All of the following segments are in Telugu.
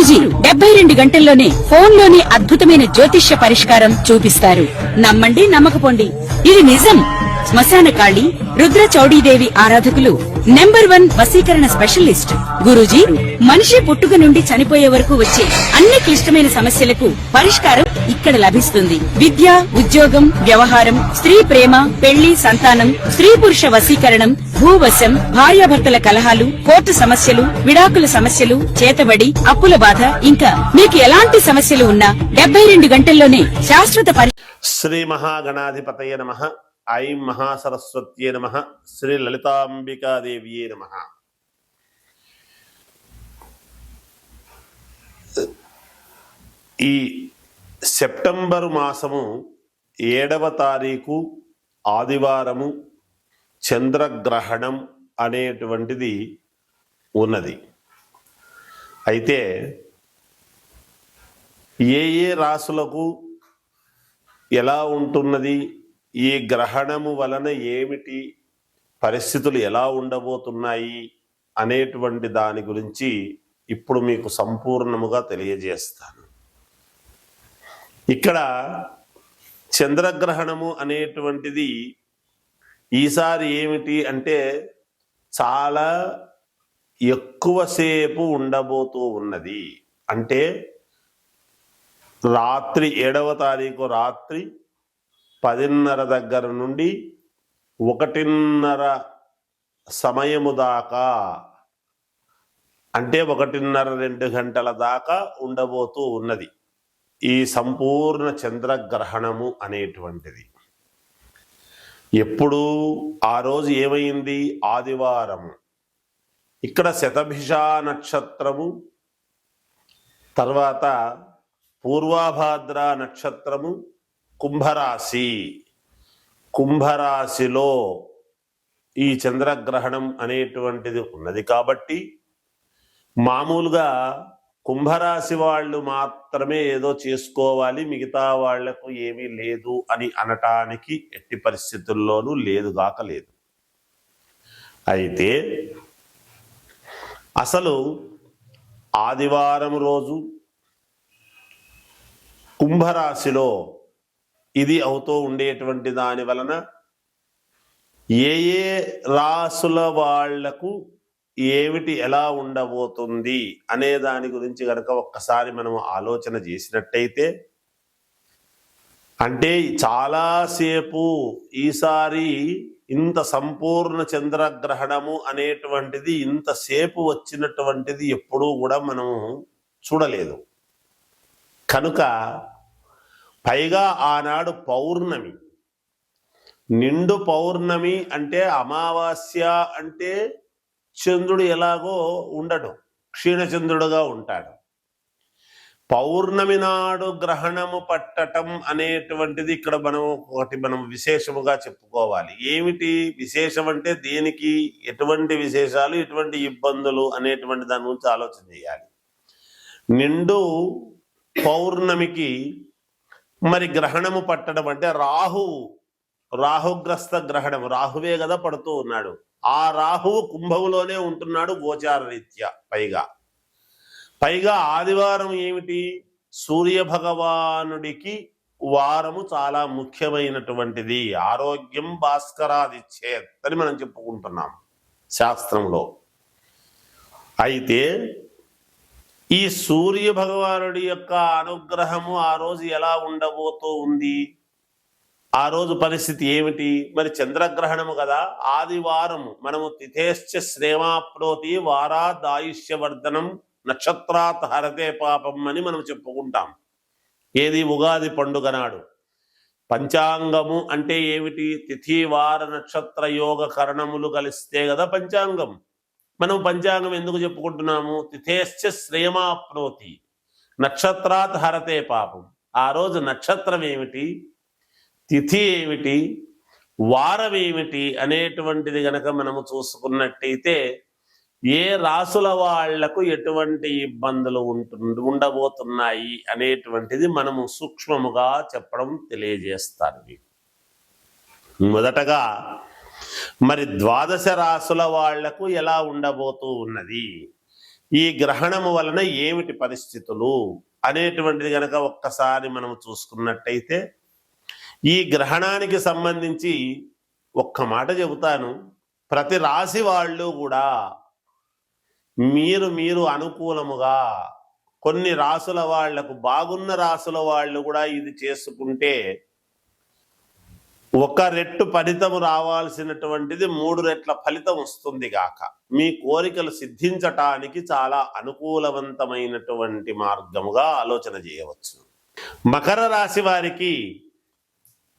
గురూజీ 72 గంటల్లోనే ఫోన్లోని అద్భుతమైన జ్యోతిష్య పరిష్కారం చూపిస్తారు. నమ్మండి, నమ్మకపోండి, ఇది నిజం. శ్మశాన కాళి రుద్ర చౌడీదేవి ఆరాధకులు నంబర్ 1 వశీకరణ స్పెషలిస్ట్. గురూజీ మనిషి పుట్టుక నుండి చనిపోయే వరకు వచ్చే అన్ని క్లిష్టమైన సమస్యలకు పరిష్కారం ఇక్కడ లభిస్తుంది. విద్య, ఉద్యోగం, వ్యవహారం, స్త్రీ ప్రేమ, పెళ్లి, సంతానం, స్త్రీ పురుష వశీకరణం, భూవశం, భార్యాభర్తల కలహాలు, కోర్టు సమస్యలు, విడాకుల సమస్యలు, చేతబడి, అప్పుల బాధ, ఇంకా మీకు ఎలాంటి సమస్యలు ఉన్నా 72 గంటల్లోనే శాశ్వత శ్రీ మహాగణాధిపతయ నమః. ఐం మహాసరస్వత్యే నమః. శ్రీ లలితాంబికాదేవ్యే నమః. ఈ సెప్టెంబరు మాసము 7వ తారీఖు ఆదివారము చంద్రగ్రహణం అనేటువంటిది ఉన్నది. అయితే ఏ ఏ రాసులకు ఎలా ఉంటున్నది, ఈ గ్రహణము వలన ఏమిటి పరిస్థితులు ఎలా ఉండబోతున్నాయి అనేటువంటి దాని గురించి ఇప్పుడు మీకు సంపూర్ణముగా తెలియజేస్తాను. ఇక్కడ చంద్రగ్రహణము అనేటువంటిది ఈసారి ఏమిటి అంటే చాలా ఎక్కువసేపు ఉండబోతూ ఉన్నది. అంటే రాత్రి 7వ తారీఖు రాత్రి 10:30 దగ్గర నుండి 1:30 సమయము దాకా, అంటే 1:30-2 గంటల దాకా ఉండబోతూ ఉన్నది ఈ సంపూర్ణ చంద్రగ్రహణము అనేటువంటిది. ఎప్పుడు ఆ రోజు ఏమైంది? ఆదివారము. ఇక్కడ శతభిష నక్షత్రము, తర్వాత పూర్వభాద్ర నక్షత్రము, కుంభరాశి. కుంభరాశిలో ఈ చంద్రగ్రహణం అనేటువంటిది ఉన్నది కాబట్టి మామూలుగా కుంభరాశి వాళ్ళు మాత్రమే ఏదో చేసుకోవాలి, మిగతా వాళ్లకు ఏమీ లేదు అని అనటానికి ఎట్టి పరిస్థితుల్లోనూ లేదుగాక లేదు. అయితే అసలు ఆదివారం రోజు కుంభరాశిలో ఇది అవుతూ ఉండేటువంటి దాని వలన ఏ ఏ రాసుల వాళ్లకు ఏమిటి ఎలా ఉండబోతుంది అనే దాని గురించి కనుక ఒక్కసారి మనం ఆలోచన చేసినట్టయితే, అంటే చాలాసేపు ఈసారి ఇంత సంపూర్ణ చంద్రగ్రహణము అనేటువంటిది ఇంతసేపు వచ్చినటువంటిది ఎప్పుడూ కూడా మనం చూడలేదు. కనుక పైగా ఆనాడు పౌర్ణమి, నిండు పౌర్ణమి అంటే అమావాస్య అంటే చంద్రుడు ఎలాగో ఉండడు, క్షీణచంద్రుడుగా ఉంటాడు. పౌర్ణమి నాడు గ్రహణము పట్టటం అనేటువంటిది ఇక్కడ మనం విశేషముగా చెప్పుకోవాలి. ఏమిటి విశేషం అంటే దేనికి ఎటువంటి విశేషాలు, ఎటువంటి ఇబ్బందులు అనేటువంటి దాని గురించి ఆలోచన చేయాలి. నిండు పౌర్ణమికి మరి గ్రహణము పట్టడం అంటే రాహుగ్రస్త గ్రహణం, రాహువే కదా పడుతూ ఉన్నాడు. ఆ రాహువు కుంభంలోనే ఉంటున్నాడు గోచార రీత్యా. పైగా ఆదివారం ఏమిటి? సూర్య భగవానుడికి వారము చాలా ముఖ్యమైనటువంటిది. ఆరోగ్యం భాస్కరాదిచ్చేత్ అని మనం చెప్పుకుంటున్నాం శాస్త్రంలో. అయితే ఈ సూర్య భగవానుడి యొక్క అనుగ్రహము ఆ రోజు ఎలా ఉండబోతూ ఉంది, ఆ రోజు పరిస్థితి ఏమిటి? మరి చంద్రగ్రహణము కదా, ఆదివారము. మనము తిథేశ్చ శ్రేమాప్నోతి వారాద్ ఆయుష్యవర్ధనం నక్షత్రాత్ హరతే పాపం అని మనం చెప్పుకుంటాం. ఏది? ఉగాది పండుగ నాడు. పంచాంగము అంటే ఏమిటి? తిథి వార నక్షత్ర యోగ కరణములు కలిస్తే కదా పంచాంగం. మనం పంచాంగం ఎందుకు చెప్పుకుంటున్నాము? తిథేశ్చ శ్రేయమాప్నోతి నక్షత్రాత్ హరతే పాపం. ఆ రోజు నక్షత్రం ఏమిటి, తిథి ఏమిటి, వారం ఏమిటి అనేటువంటిది గనక మనము చూసుకున్నట్టయితే ఏ రాసుల వాళ్లకు ఎటువంటి ఇబ్బందులు ఉండబోతున్నాయి అనేటువంటిది మనము సూక్ష్మముగా చెప్పడం తెలియజేస్తాను మీకు. మొదటగా మరి ద్వాదశ రాసుల వాళ్లకు ఎలా ఉండబోతూ ఉన్నది? ఈ గ్రహణము వలన ఏమిటి పరిస్థితులు అనేటువంటిది గనక ఒక్కసారి మనం చూసుకున్నట్టయితే, ఈ గ్రహణానికి సంబంధించి ఒక్క మాట చెబుతాను. ప్రతి రాశి వాళ్ళు కూడా మీరు అనుకూలముగా, కొన్ని రాసుల వాళ్లకు, బాగున్న రాసుల వాళ్ళు కూడా ఇది చేసుకుంటే ఒక రెట్టు ఫలితము రావాల్సినటువంటిది 3 రెట్ల ఫలితం వస్తుంది గాక. మీ కోరికలు సిద్ధించటానికి చాలా అనుకూలవంతమైనటువంటి మార్గముగా ఆలోచన చేయవచ్చు. మకర రాశి వారికి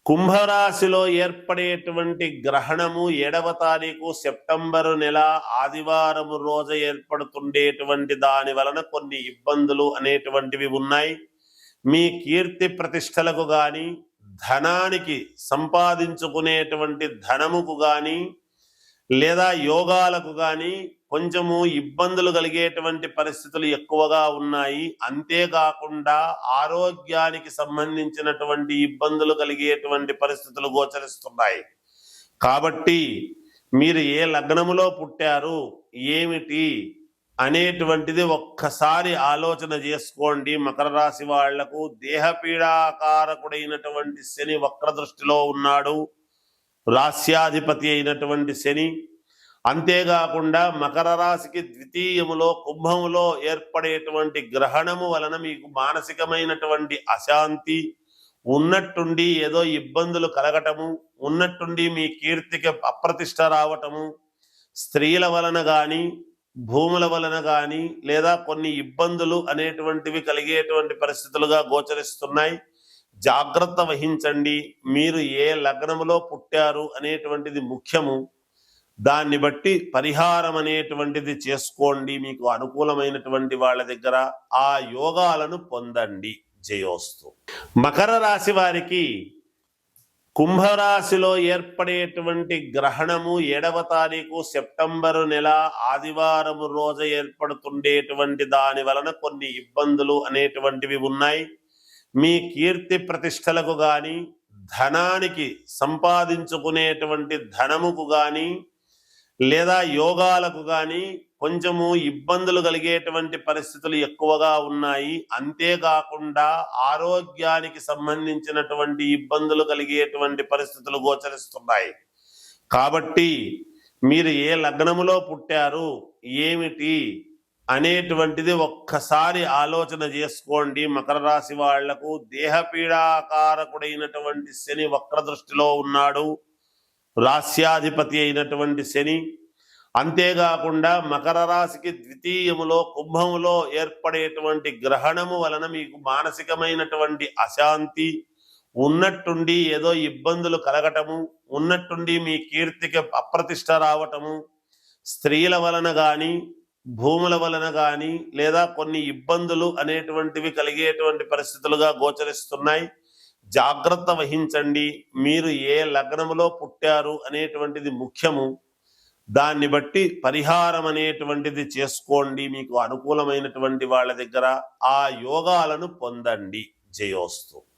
కుంభరాశిలో ఏర్పడేటువంటి గ్రహణము 7వ తారీఖు సెప్టెంబరు నెల ఆదివారము రోజు ఏర్పడుతుండేటువంటి దాని వలన కొన్ని ఇబ్బందులు అనేటువంటివి ఉన్నాయి. మీ కీర్తి ప్రతిష్టలకు గాని, ధనానికి, సంపాదించుకునేటువంటి ధనముకు గాని, లేదా యోగాలకు గాని కొంచెము ఇబ్బందులు కలిగేటువంటి పరిస్థితులు ఎక్కువగా ఉన్నాయి. అంతేకాకుండా ఆరోగ్యానికి సంబంధించినటువంటి ఇబ్బందులు కలిగేటువంటి పరిస్థితులు గోచరిస్తున్నాయి. కాబట్టి మీరు ఏ లగ్నములో పుట్టారు, ఏమిటి అనేటువంటిది ఒక్కసారి ఆలోచన చేసుకోండి. మకర రాశి వాళ్లకు దేహపీడాకారకుడైనటువంటి శని వక్ర దృష్టిలో ఉన్నాడు, రాస్యాధిపతి అయినటువంటి శని. అంతేకాకుండా మకర రాశికి ద్వితీయములో కుంభములో ఏర్పడేటువంటి గ్రహణము వలన మీకు మానసికమైనటువంటి అశాంతి, ఉన్నట్టుండి ఏదో ఇబ్బందులు కలగటము, ఉన్నట్టుండి మీ కీర్తికి అప్రతిష్ట రావటము, స్త్రీల వలన గాని, భూముల వలన గాని, లేదా కొన్ని ఇబ్బందులు అనేటువంటివి కలిగేటువంటి పరిస్థితులుగా గోచరిస్తున్నాయి. జాగ్రత్త వహించండి. మీరు ఏ లగ్నములో పుట్టారు అనేటువంటిది ముఖ్యము. దాన్ని బట్టి పరిహారం అనేటువంటిది చేసుకోండి. మీకు అనుకూలమైనటువంటి వాళ్ళ దగ్గర ఆ యోగాలను పొందండి. జయోస్తు. మకర రాశి వారికి కుంభరాశిలో ఏర్పడేటువంటి గ్రహణము 7వ తారీఖు సెప్టెంబరు నెల ఆదివారము రోజు ఏర్పడుతుండేటువంటి దాని వలన కొన్ని ఇబ్బందులు అనేటువంటివి ఉన్నాయి. మీ కీర్తి ప్రతిష్టలకు గాని, ధనానికి, సంపాదించుకునేటువంటి ధనముకు గాని, లేదా యోగాలకు గాని కొంచెము ఇబ్బందులు కలిగేటువంటి పరిస్థితులు ఎక్కువగా ఉన్నాయి. అంతేకాకుండా ఆరోగ్యానికి సంబంధించినటువంటి ఇబ్బందులు కలిగేటువంటి పరిస్థితులు గోచరిస్తున్నాయి. కాబట్టి మీరు ఏ లగ్నములో పుట్టారు, ఏమిటి అనేటువంటిది ఒక్కసారి ఆలోచన చేసుకోండి. మకర రాశి వాళ్లకు దేహపీడాకారకుడైనటువంటి శని వక్ర దృష్టిలో ఉన్నాడు, రాస్యాధిపతి అయినటువంటి శని. అంతేకాకుండా మకర రాశికి ద్వితీయములో కుంభములో ఏర్పడేటువంటి గ్రహణము వలన మీకు మానసికమైనటువంటి అశాంతి, ఉన్నట్టుండి ఏదో ఇబ్బందులు కలగటము, ఉన్నట్టుండి మీ కీర్తికి అప్రతిష్ట రావటము, స్త్రీల వలన గాని, భూముల వలన గాని, లేదా కొన్ని ఇబ్బందులు అనేటువంటివి కలిగేటువంటి పరిస్థితులుగా గోచరిస్తున్నాయి. జాగ్రత్త వహించండి. మీరు ఏ లగ్నములో పుట్టారు అనేటువంటిది ముఖ్యము. దాన్ని బట్టి పరిహారం అనేటువంటిది చేసుకోండి. మీకు అనుకూలమైనటువంటి వాళ్ళ దగ్గర ఆ యోగాలను పొందండి. జయోస్తు.